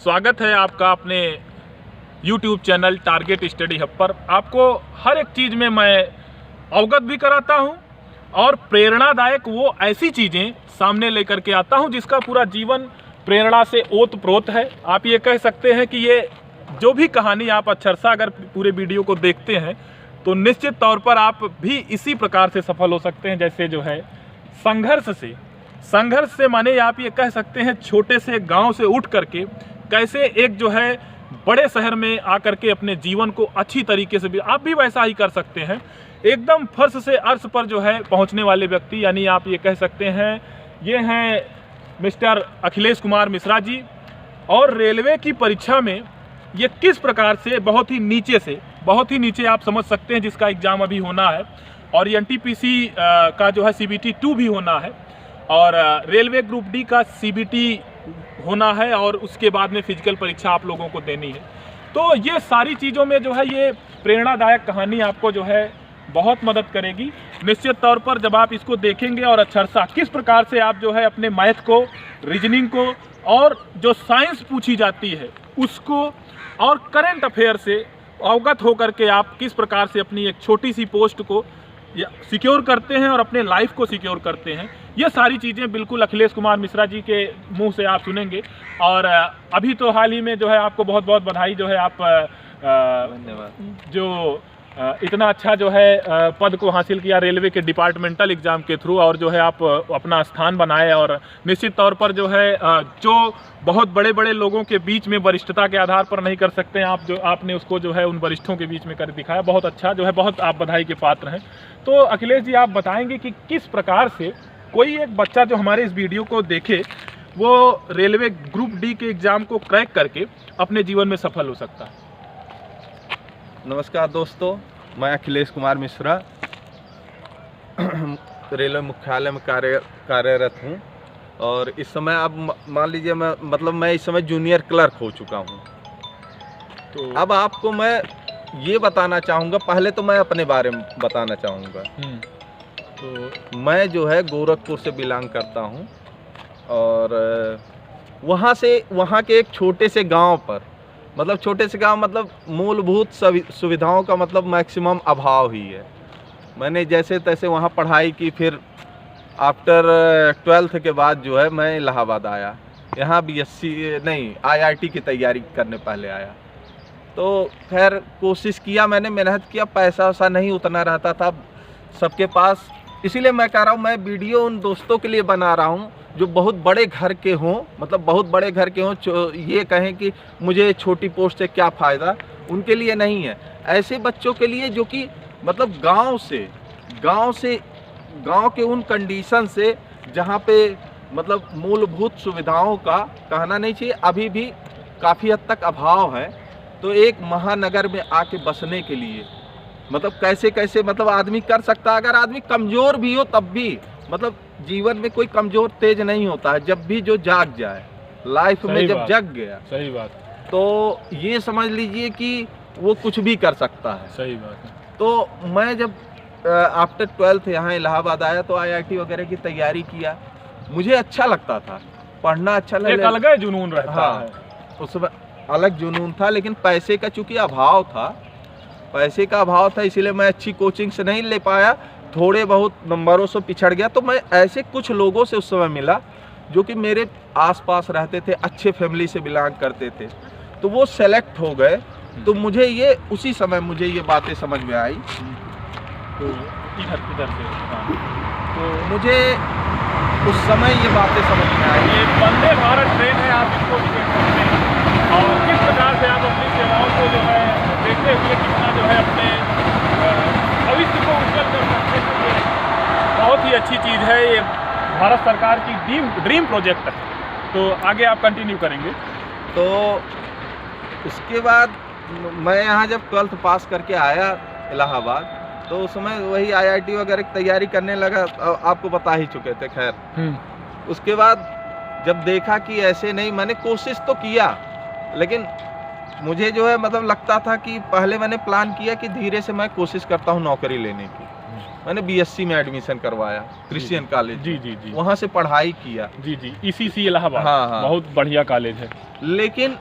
स्वागत है आपका अपने YouTube channel target study hub पर। आपको हर एक चीज़ में मैं अवगत भी कराता हूं और प्रेरणादायक वो ऐसी चीज़ें सामने लेकर के आता हूं जिसका पूरा जीवन प्रेरणा से ओतप्रोत है। आप ये कह सकते हैं कि ये जो भी कहानी आप अक्षरशः अगर पूरे वीडियो को देखते हैं तो निश्चित तौर पर आप भी इसी प्रकार से सफल हो सकते हैं। जैसे जो है संघर्ष से माने आप ये कह सकते हैं छोटे से गांव से उठ करके कैसे एक जो है बड़े शहर में आकर के अपने जीवन को अच्छी तरीके से भी आप भी वैसा ही कर सकते हैं। एकदम फर्श से अर्श पर जो है पहुंचने वाले व्यक्ति, यानी आप ये कह सकते हैं ये हैं मिस्टर अखिलेश कुमार मिश्रा जी। और रेलवे की परीक्षा में ये किस प्रकार से बहुत ही नीचे आप समझ सकते हैं, जिसका एग्ज़ाम अभी होना है और NTPC का जो है CBT 2 भी होना है और रेलवे ग्रुप डी का CBT होना है और उसके बाद में फिजिकल परीक्षा आप लोगों को देनी है। तो ये सारी चीज़ों में जो है ये प्रेरणादायक कहानी आपको जो है बहुत मदद करेगी निश्चित तौर पर। जब आप इसको देखेंगे और अक्षरशः किस प्रकार से आप जो है अपने मैथ को, रीजनिंग को और जो साइंस पूछी जाती है उसको और करंट अफेयर से अवगत होकर के आप किस प्रकार से अपनी एक छोटी सी पोस्ट को सिक्योर करते हैं और अपने लाइफ को सिक्योर करते हैं, ये सारी चीज़ें बिल्कुल अखिलेश कुमार मिश्रा जी के मुंह से आप सुनेंगे। और अभी तो हाल ही में जो है आपको बहुत बहुत बधाई जो है, आप धन्यवाद जो इतना अच्छा जो है पद को हासिल किया रेलवे के डिपार्टमेंटल एग्ज़ाम के थ्रू और जो है आप अपना स्थान बनाए। और निश्चित तौर पर जो है जो बहुत बड़े बड़े लोगों के बीच में वरिष्ठता के आधार पर नहीं कर सकते हैं आप, जो आपने उसको जो है उन वरिष्ठों के बीच में कर दिखाया। बहुत अच्छा जो है, बहुत आप बधाई के पात्र हैं। तो अखिलेश जी, आप बताएंगे कि किस प्रकार से कोई एक बच्चा जो हमारे इस वीडियो को देखे वो रेलवे ग्रुप डी के एग्ज़ाम को क्रैक करके अपने जीवन में सफल हो सकता है। नमस्कार दोस्तों, मैं अखिलेश कुमार मिश्रा रेलवे मुख्यालय में कार्यरत हूँ और इस समय आप मान लीजिए मैं इस समय जूनियर क्लर्क हो चुका हूँ। तो अब आपको मैं ये बताना चाहूँगा, पहले तो मैं अपने बारे में बताना चाहूँगा। तो मैं जो है गोरखपुर से बिलोंग करता हूँ और वहाँ के एक छोटे से गांव पर मूलभूत सुविधाओं का मैक्सिमम अभाव ही है। मैंने जैसे तैसे वहाँ पढ़ाई की, फिर आफ्टर 12th के बाद जो है मैं इलाहाबाद आया। यहाँ IIT की तैयारी करने पहले आया। तो खैर कोशिश किया, मैंने मेहनत किया, पैसा वैसा नहीं उतना रहता था सबके पास। इसीलिए मैं कह रहा हूँ, मैं वीडियो उन दोस्तों के लिए बना रहा हूँ जो बहुत बड़े घर के हों, ये कहें कि मुझे छोटी पोस्ट से क्या फ़ायदा, उनके लिए नहीं है। ऐसे बच्चों के लिए जो कि गांव के उन कंडीशन से जहाँ पे मूलभूत सुविधाओं का कहना नहीं चाहिए, अभी भी काफ़ी हद तक अभाव है। तो एक महानगर में आके बसने के लिए कैसे आदमी कर सकता है। अगर आदमी कमज़ोर भी हो तब भी जीवन में कोई कमज़ोर तेज नहीं होता है, जब भी जो जाग जाए लाइफ में, जब जग गया, सही बात, तो ये समझ लीजिए कि वो कुछ भी कर सकता है। सही बात है। तो मैं जब आफ्टर 12th यहाँ इलाहाबाद आया तो IIT वगैरह की तैयारी किया। मुझे अच्छा लगता था, पढ़ना अच्छा लगता, एक अलग जुनून रहता है। उसमें अलग जुनून था, लेकिन पैसे का चूँकि अभाव था, इसीलिए मैं अच्छी कोचिंग से नहीं ले पाया, थोड़े बहुत नंबरों से पिछड़ गया। तो मैं ऐसे कुछ लोगों से उस समय मिला जो कि मेरे आसपास रहते थे, अच्छे फैमिली से बिलोंग करते थे, तो वो सेलेक्ट हो गए। तो उसी समय मुझे ये बातें समझ में आई। तो मुझे उस समय ये बातें समझ में आई। ये वंदे भारत ट्रेन है, आप इसको भी देख सकते हैं और किस प्रकार से आप अपनी सेवाओं को जो है देखते हुए कितना जो है अपने भविष्य को उज्जवल कर सकते हैं। बहुत ही अच्छी चीज़ है, ये भारत सरकार की ड्रीम प्रोजेक्ट है। तो आगे आप कंटिन्यू करेंगे। तो उसके बाद मैं यहाँ जब 12th पास करके आया इलाहाबाद, तो उस समय वही IIT वगैरह की तैयारी करने लगा, आपको बता ही चुके थे। खैर उसके बाद जब देखा कि ऐसे नहीं, मैंने कोशिश तो किया, लेकिन मुझे जो है लगता था कि पहले मैंने प्लान किया कि धीरे से मैं कोशिश करता हूँ नौकरी लेने की। मैंने BSc में एडमिशन करवाया क्रिश्चियन कॉलेज। जी, वहाँ से पढ़ाई किया। ECC इलाहाबाद। हाँ, बहुत बढ़िया कॉलेज है। लेकिन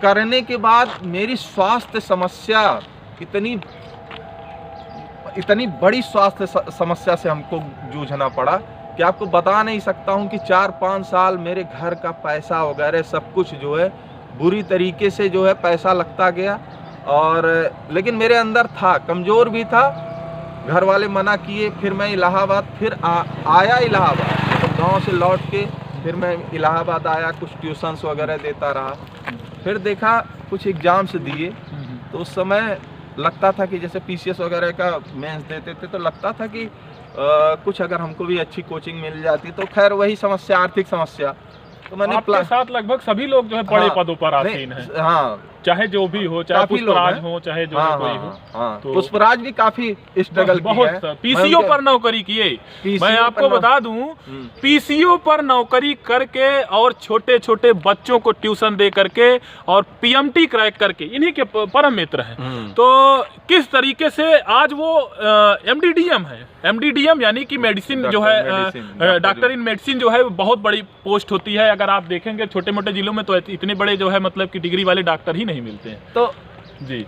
करने के बाद मेरी स्वास्थ्य समस्या इतनी बड़ी स्वास्थ्य समस्या से हमको जूझना पड़ा कि आपको बता नहीं सकता हूँ कि 4-5 साल मेरे घर का पैसा वगैरह सब कुछ जो है बुरी तरीके से जो है पैसा लगता गया। और लेकिन मेरे अंदर था, कमज़ोर भी था, घर वाले मना किए। फिर मैं इलाहाबाद फिर आया इलाहाबाद, तो गाँव से लौट के फिर मैं इलाहाबाद आया, कुछ ट्यूशन्स वगैरह देता रहा। फिर देखा कुछ एग्ज़ाम्स दिए, तो उस समय लगता था कि जैसे पीसीएस वगैरह का मेंस देते थे, तो लगता था कि कुछ अगर हमको भी अच्छी कोचिंग मिल जाती। तो खैर वही समस्या, आर्थिक समस्या। तो मैंने आपके साथ लगभग सभी लोग जो है बड़े पदों पर आसीन हैं। हाँ, चाहे जो भी हो, चाहे पुष्पराज हो, चाहे जो कोई हो। तो पुष्पराज भी काफी स्ट्रगल बहुत पीसीओ पर नौकरी किए। मैं आपको बता दूं, पीसीओ पर नौकरी करके और छोटे छोटे बच्चों को ट्यूशन दे करके और पीएमटी क्रैक करके, इन्हीं के परम मित्र हैं। तो किस तरीके से आज वो एमडीडीएम है। एमडीडीएम यानी कि मेडिसिन जो है, डॉक्टर इन मेडिसिन जो है बहुत बड़ी पोस्ट होती है। अगर आप देखेंगे छोटे मोटे जिलों में तो इतने बड़े जो है मतलब कि डिग्री वाले डॉक्टर ही नहीं मिलते हैं। तो जी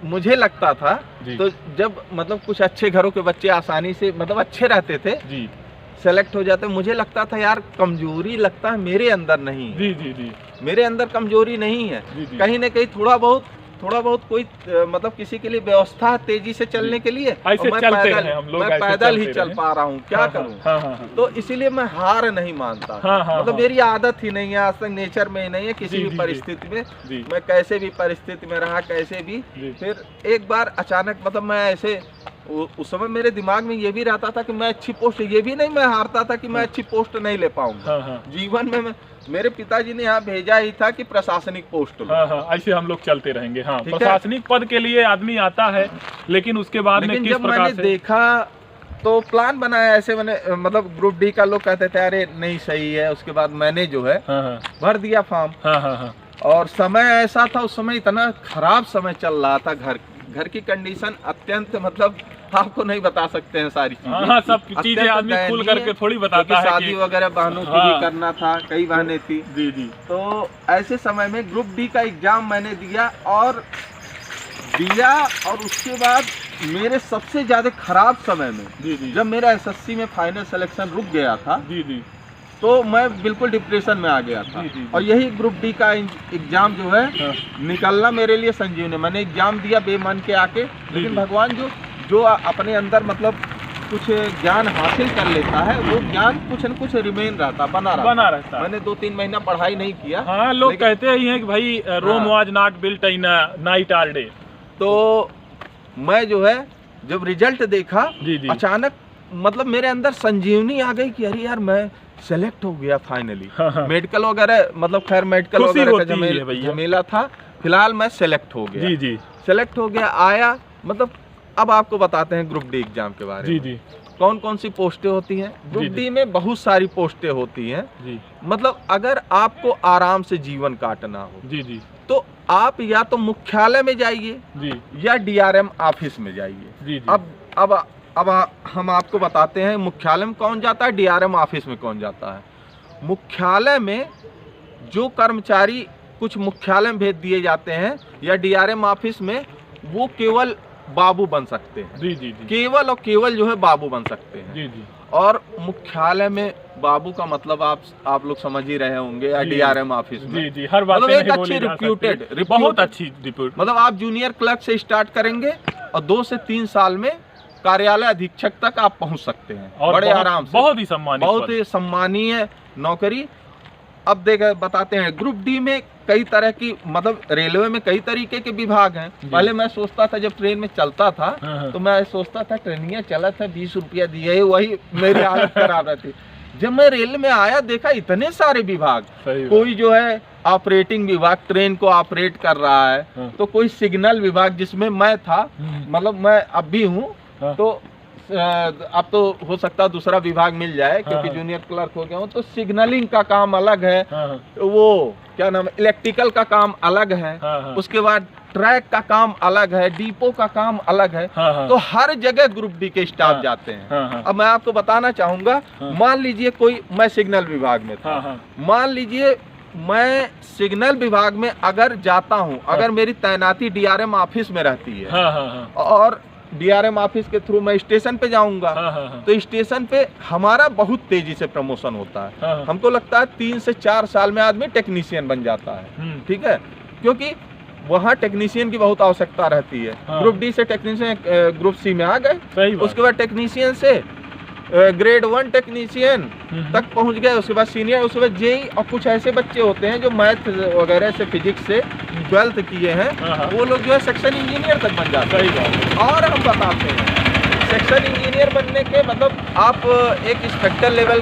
मुझे लगता था, तो जब मतलब कुछ अच्छे घरों के बच्चे आसानी से मतलब अच्छे रहते थे जी, सेलेक्ट हो जाते, मुझे लगता था यार कमजोरी लगता है मेरे अंदर नहीं है। जी मेरे अंदर कमजोरी नहीं है। कहीं ना कहीं थोड़ा बहुत कोई मतलब किसी के लिए व्यवस्था है तेजी से चलने के लिए, मैं पैदल ही चल पा रहा हूँ, क्या करूँ। तो इसीलिए मैं हार नहीं मानता। मतलब मेरी आदत ही नहीं है, आज तक नेचर में ही नहीं है। किसी भी परिस्थिति में मैं कैसे भी परिस्थिति में रहा, कैसे भी। फिर एक बार अचानक मतलब मैं ऐसे, उस समय मेरे दिमाग में ये भी रहता था कि मैं अच्छी पोस्ट, ये भी नहीं मैं हारता था कि मैं अच्छी पोस्ट नहीं ले पाऊंगा जीवन में। मेरे पिताजी ने यहाँ भेजा ही था कि प्रशासनिक पोस्ट लो। ऐसे हम लोग चलते रहेंगे। प्रशासनिक पद के लिए आदमी आता है, लेकिन उसके बाद में किस प्रकार मैंने देखा तो प्लान बनाया ऐसे, मैंने मतलब ग्रुप डी का लोग कहते थे अरे नहीं सही है। उसके बाद मैंने जो है भर दिया फॉर्म। और समय ऐसा था, उस समय इतना खराब समय चल रहा था, घर की कंडीशन अत्यंत, मतलब आपको नहीं बता सकते हैं सारी चीजें। सब चीजें आदमी खुल करके थोड़ी बताता है। शादी वगैरह बहनों की भी करना था, कई बहनें थी। जी। तो ऐसे समय में ग्रुप डी का एग्जाम मैंने दिया और उसके बाद मेरे सबसे ज्यादा खराब समय में जब मेरा एसएससी में फाइनल सिलेक्शन रुक गया था, तो मैं बिल्कुल डिप्रेशन में आ गया था। और यही ग्रुप डी का एग्जाम जो है निकलना मेरे लिए संजीवनी। मैंने एग्जाम दिया बेमन के आके, लेकिन भगवान जो अपने अंदर मतलब कुछ ज्ञान हासिल कर लेता है, वो ज्ञान कुछ न कुछ रिमेन रहता, बना रहता। मैंने 2-3 महीना पढ़ाई नहीं किया। लोग कहते ही हैं कि भाई Rome was not built in a night all day. तो मैं जो है जब रिजल्ट देखा, अचानक मतलब मेरे अंदर संजीवनी आ गई कि अरे यार मैं सेलेक्ट हो गया फाइनली। मेडिकल वगैरह मतलब खैर मेडिकल वगैरह का झमेला था, फिलहाल मैं सेलेक्ट हो गया। सेलेक्ट हो गया, आया। मतलब अब आपको बताते हैं ग्रुप डी एग्जाम के बारे में। कौन कौन सी पोस्टें होती हैं ग्रुप डी में? बहुत सारी पोस्टें होती हैं। मतलब अगर आपको आराम से जीवन काटना हो तो आप या तो मुख्यालय में जाइए या डीआरएम ऑफिस में जाइए। अब हम आपको बताते हैं मुख्यालय में कौन जाता है, डीआरएम ऑफिस में कौन जाता है। मुख्यालय में जो कर्मचारी कुछ मुख्यालय में भेज दिए जाते हैं या डीआरएम ऑफिस में, वो केवल बाबू बन सकते हैं। केवल और केवल जो है बाबू बन सकते हैं। और मुख्यालय में बाबू का मतलब आप लोग समझ ही रहे होंगे, या डीआरएम ऑफिस में हर बात मतलब एक अच्छी रिप्यूटेड, बहुत अच्छी मतलब आप जूनियर क्लर्क से स्टार्ट करेंगे और 2 से 3 साल में कार्यालय अधीक्षक तक आप पहुंच सकते हैं और बड़े आराम से। बहुत ही सम्मानीय नौकरी। अब बताते हैं ग्रुप डी में कई तरह की, मतलब रेलवे में कई तरीके के विभाग हैं। पहले मैं सोचता था, जब ट्रेन में चलता था तो मैं सोचता था ट्रेनिया चला था 20 रुपया दिए, वही मेरी हालत खराब रहती। जब मैं रेल में आया देखा इतने सारे विभाग, कोई जो है ऑपरेटिंग विभाग ट्रेन को ऑपरेट कर रहा है, तो कोई सिग्नल विभाग जिसमें मैं था, मतलब मैं अब भी हूँ। तो अब तो हो सकता है दूसरा विभाग मिल जाए क्योंकि जूनियर क्लर्क हो गया हूँ। तो सिग्नलिंग का काम अलग है, वो क्या नाम है, इलेक्ट्रिकल का काम अलग है, उसके बाद ट्रैक का काम अलग है, डिपो का काम अलग है। तो हर जगह ग्रुप डी के स्टाफ जाते हैं। अब मैं आपको बताना चाहूंगा, मान लीजिए कोई, मैं सिग्नल विभाग में था, मान लीजिए मैं सिग्नल विभाग में अगर जाता हूँ, अगर मेरी तैनाती डीआरएम ऑफिस में रहती है, हाँ हाँ हाँ, और डीआरएम ऑफिस के थ्रू मैं स्टेशन पे जाऊंगा, हाँ हाँ हाँ, तो स्टेशन पे हमारा बहुत तेजी से प्रमोशन होता है। हाँ, हाँ, हमको लगता है 3 से 4 साल में आदमी टेक्नीशियन बन जाता है। ठीक है, क्योंकि वहाँ टेक्नीशियन की बहुत आवश्यकता रहती है। हाँ। ग्रुप डी से टेक्नीशियन ग्रुप सी में आ गए, सही बात। उसके बाद टेक्नीशियन से ग्रेड 1 टेक्नीशियन तक पहुंच गए, उसके बाद सीनियर, उसके बाद जेई। और कुछ ऐसे बच्चे होते हैं जो मैथ वगैरह से, फिजिक्स से 12th किए हैं, हाँ, वो लोग जो है सेक्शन इंजीनियर तक बन जाते हैं। सही बात है। और हम बताते हैं सेक्शन इंजीनियर बनने के मतलब आप एक इंस्पेक्टर लेवल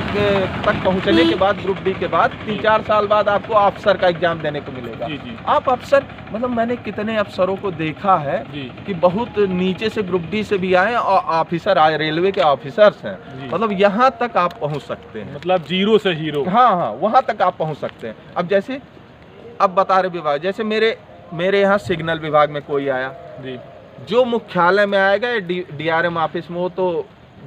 तक पहुंचने के बाद, ग्रुप डी के बाद 3-4 साल बाद आपको अफसर का एग्जाम देने को मिलेगा। जी जी आप अफसर, मतलब मैंने कितने अफसरों को देखा है जी कि बहुत नीचे से ग्रुप डी से भी आए और ऑफिसर आए, रेलवे के ऑफिसर्स हैं। जी। मतलब यहाँ तक आप पहुँच सकते हैं। मतलब जीरो से हीरो। हाँ हाँ, वहाँ तक आप पहुँच सकते हैं। अब जैसे अब बता रहे विभाग, जैसे मेरे यहाँ सिग्नल विभाग में कोई आया, जी जो मुख्यालय में आएगा डीआरएम ऑफिस में, वो तो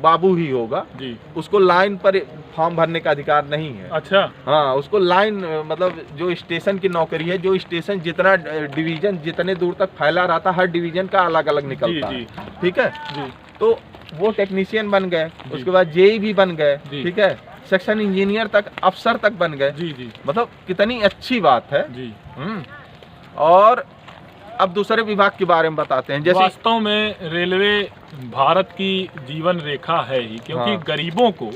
बाबू ही होगा जी। उसको लाइन पर फॉर्म भरने का अधिकार नहीं है। अच्छा। हाँ, उसको लाइन मतलब जो स्टेशन की नौकरी है, जो स्टेशन जितना डिवीजन जितने दूर तक फैला रहता, हर डिवीजन का अलग अलग निकलता जी, है। ठीक है जी तो वो टेक्नीशियन बन गए, उसके बाद जेई भी बन गए। जी। ठीक है, सेक्शन इंजीनियर तक, अफसर तक बन गए। जी जी मतलब कितनी अच्छी बात है। जी। और अब दूसरे विभाग के बारे में बताते हैं। जैसे वास्तव में रेलवे भारत की जीवन रेखा है ही, क्योंकि हाँ। गरीबों को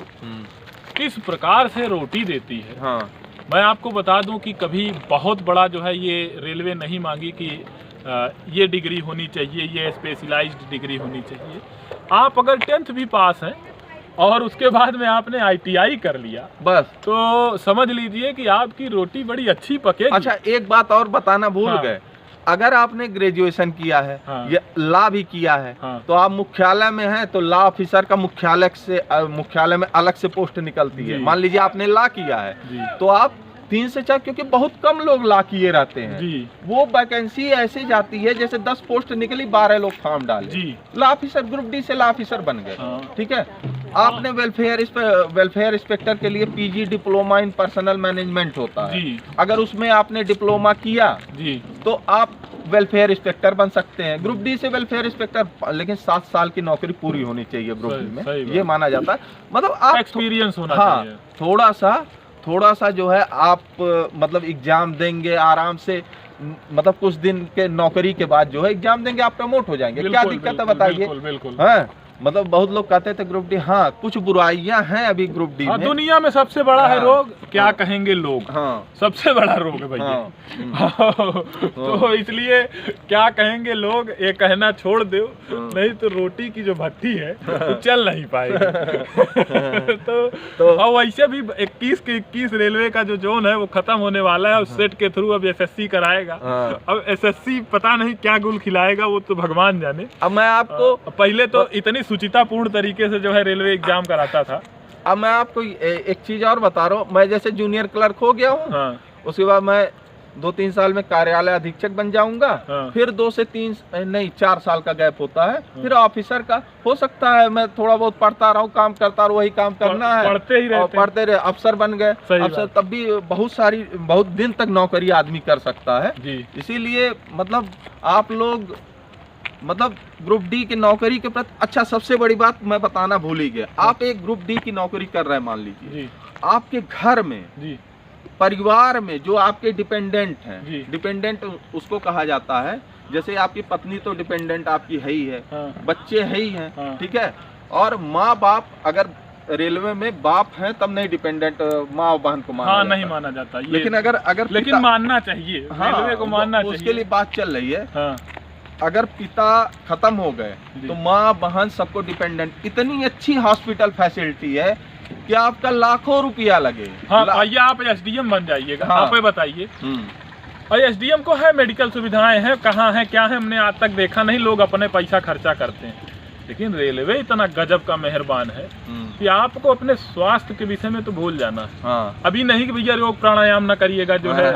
किस प्रकार से रोटी देती है। हाँ मैं आपको बता दूं कि कभी बहुत बड़ा जो है ये रेलवे नहीं मांगी कि ये डिग्री होनी चाहिए, ये स्पेशलाइज्ड डिग्री होनी चाहिए। आप अगर 10th भी पास हैं और उसके बाद में आपने ITI कर लिया, बस, तो समझ लीजिए कि आपकी रोटी बड़ी अच्छी पकेगी। अच्छा एक बात और बताना भूल हाँ। गए, अगर आपने ग्रेजुएशन किया है, हाँ। या लॉ भी किया है, हाँ। तो आप मुख्यालय में हैं, तो लॉ ऑफिसर का मुख्यालय में अलग से पोस्ट निकलती है। जी। मान लीजिए आपने लॉ किया है, जी तो आप 3 से 4, क्योंकि बहुत कम लोग लॉ किए रहते हैं, जी वो वैकेंसी ऐसे जाती है जैसे 10 पोस्ट निकली, 12 लोग फॉर्म डाले, जी। लॉ ऑफिसर ग्रुप डी से लॉ ऑफिसर बन गए। हाँ। ठीक है, आपने वेलफेयर इंस्पेक्टर के लिए PG diploma in personal management होता है, जी अगर उसमें आपने डिप्लोमा किया जी तो आप वेलफेयर इंस्पेक्टर बन सकते हैं। ग्रुप डी से वेलफेयर इंस्पेक्टर, लेकिन 7 साल की नौकरी पूरी होनी चाहिए ग्रुप सही- डी में, सही बात। ये माना जाता है। मतलब आप एक्सपीरियंस होना हाँ, चाहिए। थोड़ा सा जो है आप मतलब एग्जाम देंगे आराम से, मतलब कुछ दिन के नौकरी के बाद जो है एग्जाम देंगे, आप प्रमोट हो जाएंगे। क्या बिल्कुल, दिक्कत है बिल्कुल, बताइए। बिल्कुल बिल्कुल। हाँ, मतलब बहुत लोग कहते थे ग्रुप डी, हाँ कुछ बुराइयां हैं अभी ग्रुप डी हाँ, में। दुनिया में सबसे बड़ा है हाँ, रोग, क्या हाँ, कहेंगे लोग, हाँ सबसे बड़ा रोग है भैया। हाँ, तो इसलिए क्या कहेंगे लोग, ये कहना छोड़ दो, नहीं तो रोटी की जो भट्टी है वो चल नहीं पाएगी। तो और वैसे भी 21 के 21 रेलवे का जो जोन है वो खत्म होने वाला है, उस सेट के थ्रू अब SSC कराएगा। हाँ। अब SSC पता नहीं क्या गुल खिलाएगा, वो तो भगवान जाने। अब मैं आपको पहले तो इतनी सुचितापूर्ण तरीके से जो है रेलवे एग्जाम कराता था। अब मैं आपको एक चीज और बता रहा हूँ। मैं जैसे जूनियर क्लर्क हो गया हूँ, हाँ, उसके बाद मैं 2-3 साल में कार्यालय अधीक्षक बन जाऊंगा। हाँ। फिर 2 से 3 नहीं 4 साल का गैप होता है, फिर ऑफिसर का हो सकता है। मैं थोड़ा बहुत पढ़ता रहूं, काम करता रहूं, वही काम करना है, पढ़ते ही रहते और पढ़ते रहे, अफसर बन गए। सही अफसर बात। तब भी बहुत दिन तक नौकरी आदमी कर सकता है। जी इसीलिए मतलब आप लोग मतलब ग्रुप डी की नौकरी के प्रति, अच्छा सबसे बड़ी बात मैं बताना भूल ही गया, आप एक ग्रुप डी की नौकरी कर रहे हैं, मान लीजिए जी आपके घर में, जी परिवार में जो आपके डिपेंडेंट जी। हैं, डिपेंडेंट उसको कहा जाता है। जैसे आपकी पत्नी तो डिपेंडेंट आपकी है ही है, हाँ, बच्चे है ही हैं, हाँ। ठीक है, और माँ बाप, अगर रेलवे में बाप हैं तब नहीं डिपेंडेंट माँ बहन को माना हाँ, जाता। नहीं माना जाता ये। लेकिन अगर लेकिन पिता- मानना चाहिए, हाँ, रेलवे को मानना चाहिए। उसके लिए बात चल रही है। हाँ, अगर पिता खत्म हो गए जी। तो माँ बहन सबको डिपेंडेंट, इतनी अच्छी हॉस्पिटल फैसिलिटी है कि आपका लाखों रुपया लगे। हाँ भैया, आप SDM बन जाइएगा। हाँ। आप ये बताइए, और SDM को है मेडिकल सुविधाएं हैं, कहाँ है क्या है, हमने आज तक देखा नहीं। लोग अपने पैसा खर्चा करते हैं। लेकिन रेलवे इतना गजब का मेहरबान है कि आपको अपने स्वास्थ्य के विषय में तो भूल जाना है। हाँ। अभी नहीं कि भैया योग प्राणायाम ना करिएगा, जो है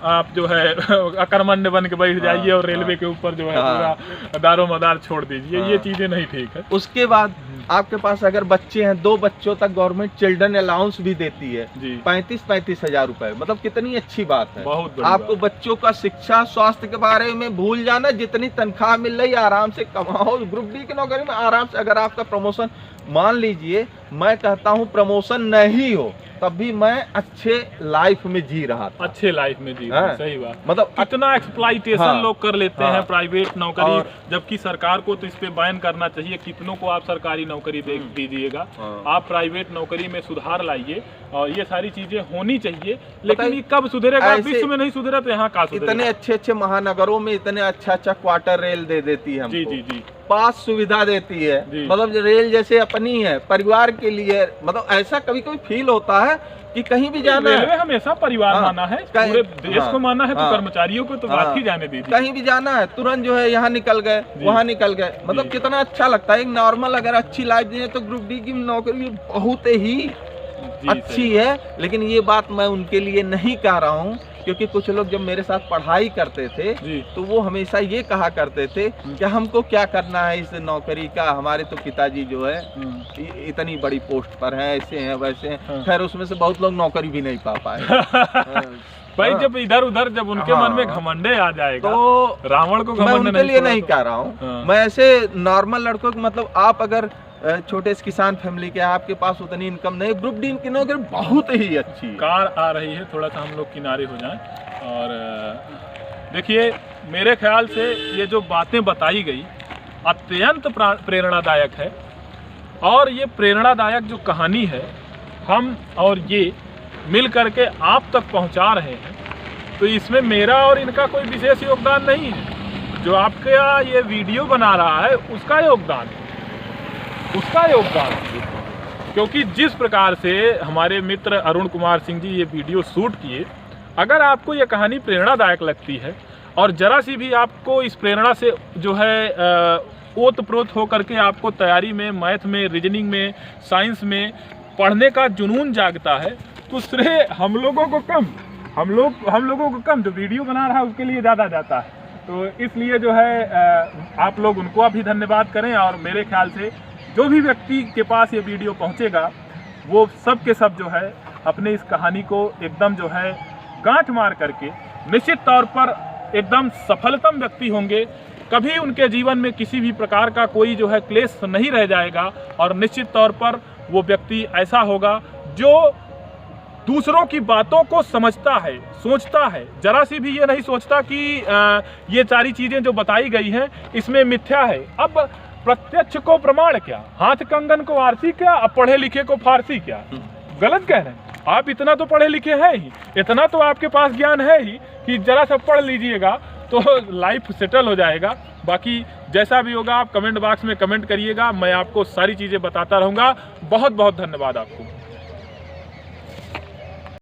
आप जो है अकर्मण्य बन के बैठ जाइए और रेलवे के ऊपर जो है पूरा दारो मदार छोड़ दीजिए, ये चीजें नहीं ठीक है। उसके बाद आपके पास अगर बच्चे हैं, 2 बच्चों तक गवर्नमेंट चिल्ड्रन अलाउंस भी देती है 35-35 हजार रुपए, मतलब कितनी अच्छी बात है। बहुत आपको बच्चों का शिक्षा स्वास्थ्य के बारे में भूल जाना, जितनी तनख्वाह मिल रही है आराम से कमाओ। ग्रुप डी की नौकरी में आराम से, अगर आपका प्रमोशन, मान लीजिए मैं कहता हूँ प्रमोशन नहीं हो तब भी मैं अच्छे लाइफ में जी रहा था, अच्छे लाइफ में जी रहा, सही बात। मतलब कितना एक्सप्लॉइटेशन लोग कर लेते हैं प्राइवेट नौकरी, जबकि सरकार को तो इस पे बैन करना चाहिए। कितनों को आप सरकारी नौकरी दीजिएगा, आप प्राइवेट नौकरी में सुधार लाइए और ये सारी चीजें होनी चाहिए। लेकिन ये कब सुधरेगा? विश्व में नहीं सुधरा तो यहाँ कहाँ सुधरेगा? इतने अच्छे महानगरों में इतने अच्छा क्वार्टर रेल दे देती है हमको। जी। पास सुविधा देती है, मतलब रेल जैसे अपनी है परिवार के लिए। मतलब ऐसा कभी कभी फील होता है कि कहीं भी जाना है, रेलवे हमेशा परिवार माना है, पूरे देश को माना है, तो कर्मचारियों को तो बात ही जाने दीजिए। कहीं भी जाना है तुरंत जो है यहाँ निकल गए, वहाँ निकल गए, मतलब कितना अच्छा लगता है। एक नॉर्मल अगर अच्छी लाइफ जिए तो ग्रुप डी की नौकरी बहुत ही अच्छी है। लेकिन ये बात मैं उनके लिए नहीं कह रहा हूँ, क्योंकि कुछ लोग जब मेरे साथ पढ़ाई करते थे तो वो हमेशा ये कहा करते थे कि हमको क्या करना है इस नौकरी का, हमारे तो पिताजी जो है इतनी बड़ी पोस्ट पर हैं, ऐसे हैं वैसे हैं। खैर उसमें से बहुत लोग नौकरी भी नहीं पा पाए। भाई जब इधर उधर जब उनके मन में घमंडे आ जाएगा तो रावण को मैं उनके लिए नहीं कह रहा हूँ, मैं ऐसे नॉर्मल लड़कों को, मतलब आप अगर छोटे से किसान फैमिली के, आपके पास उतनी इनकम नहीं, ग्रुप डी की नौकरी बहुत ही अच्छी। कार आ रही है, थोड़ा सा हम लोग किनारे हो जाएं। और देखिए मेरे ख्याल से ये जो बातें बताई गई अत्यंत प्रेरणादायक है, और ये प्रेरणादायक जो कहानी है हम और ये मिल करके आप तक पहुंचा रहे हैं, तो इसमें मेरा और इनका कोई विशेष योगदान नहीं है। जो आपका ये वीडियो बना रहा है उसका योगदान है, क्योंकि जिस प्रकार से हमारे मित्र अरुण कुमार सिंह जी ये वीडियो शूट किए, अगर आपको ये कहानी प्रेरणादायक लगती है और जरा सी भी आपको इस प्रेरणा से जो है ओतप्रोत होकर के आपको तैयारी में, मैथ में, रीजनिंग में, साइंस में पढ़ने का जुनून जागता है, तो श्रेय हम लोगों को कम जो वीडियो बना रहा है उसके लिए ज़्यादा जाता है। तो इसलिए जो है आप लोग उनको भी धन्यवाद करें, और मेरे ख्याल से जो भी व्यक्ति के पास ये वीडियो पहुंचेगा वो सब के सब जो है अपने इस कहानी को एकदम जो है गांठ मार करके निश्चित तौर पर एकदम सफलतम व्यक्ति होंगे। कभी उनके जीवन में किसी भी प्रकार का कोई जो है क्लेश नहीं रह जाएगा, और निश्चित तौर पर वो व्यक्ति ऐसा होगा जो दूसरों की बातों को समझता है, सोचता है, जरा सी भी ये नहीं सोचता कि ये सारी चीज़ें जो बताई गई हैं इसमें मिथ्या है। अब प्रत्यक्ष को प्रमाण क्या, हाथ कंगन को आरसी क्या, अब पढ़े लिखे को फारसी क्या? गलत कह रहे हैं आप। इतना तो पढ़े लिखे हैं ही, इतना तो आपके पास ज्ञान है ही कि जरा सा पढ़ लीजिएगा तो लाइफ सेटल हो जाएगा। बाकी जैसा भी होगा आप कमेंट बॉक्स में कमेंट करिएगा, मैं आपको सारी चीज़ें बताता रहूँगा। बहुत बहुत धन्यवाद आपको।